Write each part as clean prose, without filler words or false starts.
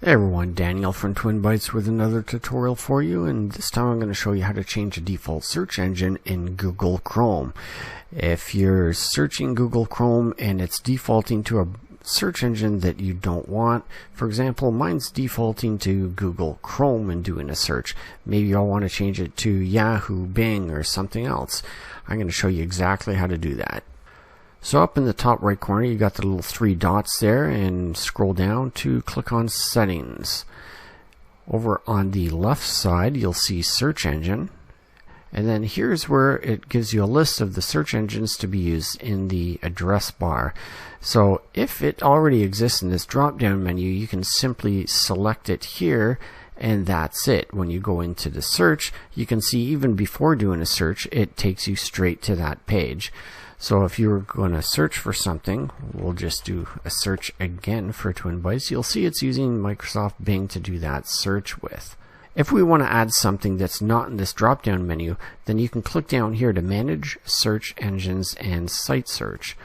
Hey everyone, Daniel from Twin Bytes with another tutorial for you, and this time I'm going to show you how to change a default search engine in Google Chrome. If you're searching Google Chrome and it's defaulting to a search engine that you don't want, for example, mine's defaulting to Google Chrome and doing a search. Maybe you'll want to change it to Yahoo, Bing, or something else. I'm going to show you exactly how to do that. So up in the top right corner you got the little three dots there, and scroll down to click on settings. Over on the left side you'll see search engine, and then here's where it gives you a list of the search engines to be used in the address bar. So if it already exists in this drop down menu, you can simply select it here, and that's it. When you go into the search, you can see even before doing a search it takes you straight to that page. So if you're going to search for something, we'll just do a search again for Twin Bytes. You'll see it's using Microsoft Bing to do that search with. If we want to add something that's not in this drop down menu, then you can click down here to manage search engines and site search.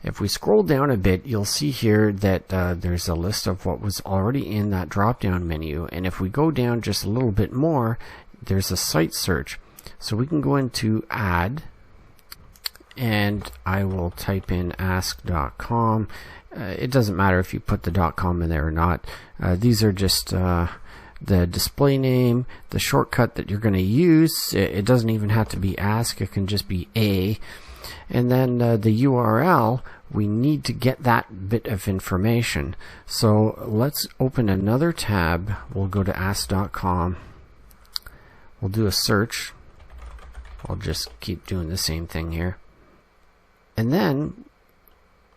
If we scroll down a bit, you'll see here that there's a list of what was already in that drop down menu, and if we go down just a little bit more, there's a site search. So we can go into add, and I will type in ask.com. It doesn't matter if you put the .com in there or not. These are just the display name, the shortcut that you're going to use. It doesn't even have to be ask, it can just be a. And then the URL, we need to get that bit of information. So let's open another tab. We'll go to ask.com. We'll do a search. I'll just keep doing the same thing here. And then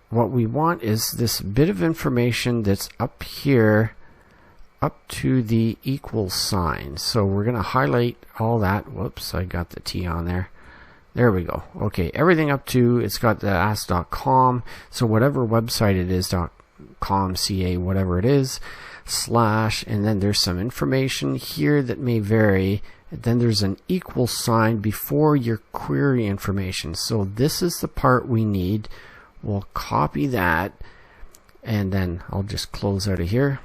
what we want is this bit of information that's up here, up to the equal sign. So we're going to highlight all that. Whoops, I got the T on there. There we go. Okay, everything up to, it's got the ask.com. So whatever website it is, .com, .ca, whatever it is, slash, and then there's some information here that may vary. Then there's an equal sign before your query information. So this is the part we need. We'll copy that, and then I'll just close out of here,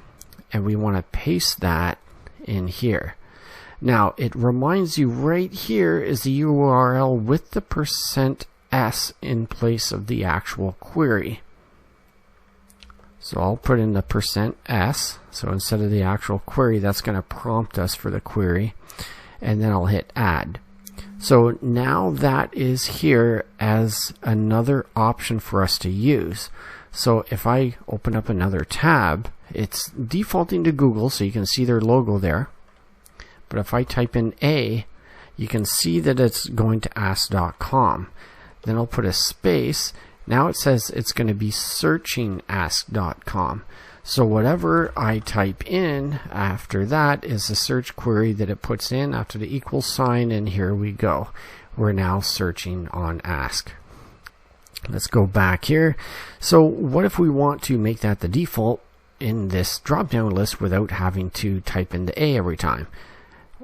and we want to paste that in here. Now it reminds you right here is the URL with the %s in place of the actual query. So I'll put in the %s. So instead of the actual query, that's going to prompt us for the query. And then I'll hit add. So now that is here as another option for us to use. So if I open up another tab, it's defaulting to Google, so you can see their logo there. But if I type in A, you can see that it's going to ask.com. Then I'll put a space. Now it says it's going to be searching ask.com. So whatever I type in after that is the search query that it puts in after the equal sign, and here we go. We're now searching on ask. Let's go back here. So what if we want to make that the default in this drop down list without having to type in the A every time?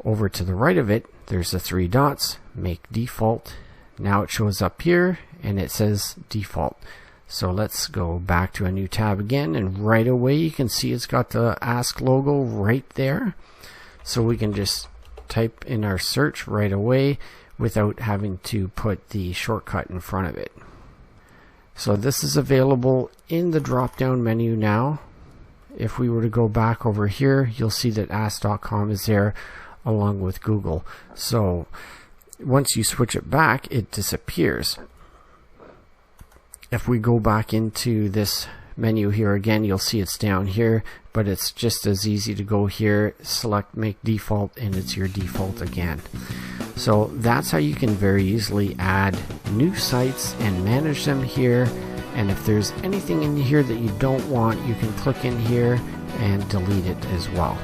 Over to the right of it, there's the three dots, make default. Now it shows up here and it says default. So let's go back to a new tab again, and right away you can see it's got the ask logo right there. So we can just type in our search right away without having to put the shortcut in front of it. So this is available in the drop down menu now. If we were to go back over here, you'll see that ask.com is there along with Google. So once you switch it back, it disappears. If we go back into this menu here again, you'll see it's down here, but it's just as easy to go here, select make default, and it's your default again. So that's how you can very easily add new sites and manage them here. And if there's anything in here that you don't want, you can click in here and delete it as well.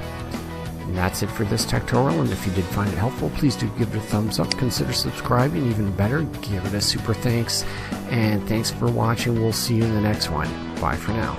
And that's it for this tutorial, and if you did find it helpful, please do give it a thumbs up, consider subscribing, even better, give it a super thanks, and thanks for watching. We'll see you in the next one. Bye for now.